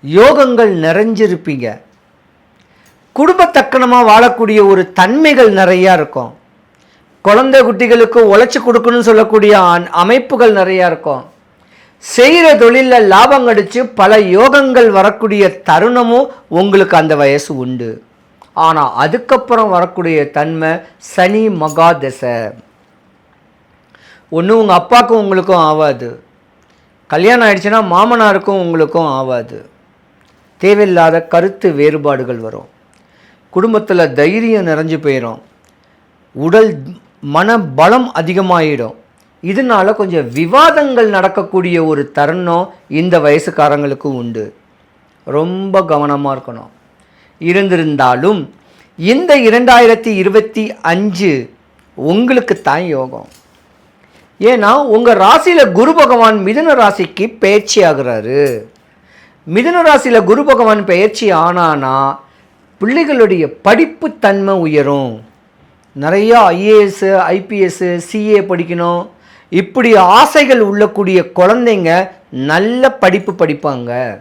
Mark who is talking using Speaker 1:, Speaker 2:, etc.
Speaker 1: யோகங்கள் நிறைஞ்சிருப்பீங்க. குடும்பத்தக்கனமாக வாழக்கூடிய ஒரு தன்மைகள் நிறையா இருக்கும். குழந்தை குட்டிகளுக்கு உழைச்சி கொடுக்கணும்னு சொல்லக்கூடிய அமைப்புகள் நிறையா இருக்கும். செய்கிற தொழிலில் லாபம் கிடைச்சி பல யோகங்கள் வரக்கூடிய தருணமும் உங்களுக்கு அந்த வயசு உண்டு. ஆனால் அதுக்கப்புறம் வரக்கூடிய தன்மை சனி மகாதசை. ஒன்று உங்கள் அப்பாவுக்கும் உங்களுக்கும் ஆகாது, கல்யாணம் ஆயிடுச்சுன்னா மாமனாருக்கும் உங்களுக்கும் ஆகாது. தேவையில்லாத கருத்து வேறுபாடுகள் வரும். குடும்பத்தில் தைரியம் நிறைஞ்சு போயிடும். உடல் மன பலம் அதிகமாகிடும். இதனால் கொஞ்சம் விவாதங்கள் நடக்கக்கூடிய ஒரு தருணம் இந்த வயசுக்காரங்களுக்கு உண்டு. ரொம்ப கவனமாக இருக்கணும். இருந்திருந்தாலும் இந்த 2025 உங்களுக்கு தான் யோகம். ஏன்னா உங்கள் ராசியில் குரு பகவான் மிதுன ராசிக்கு பயிற்சி ஆகிறாரு. மிதுன ராசியில் குரு பகவான் பயிற்சி ஆனானா பிள்ளைகளுடைய படிப்பு தன்மை உயரும். நிறையா ஐஏஎஸ் ஐபிஎஸ் சிஏ படிக்கணும், இப்படி ஆசைகள் உள்ளக்கூடிய குழந்தைங்க நல்ல படிப்பு படிப்பாங்க.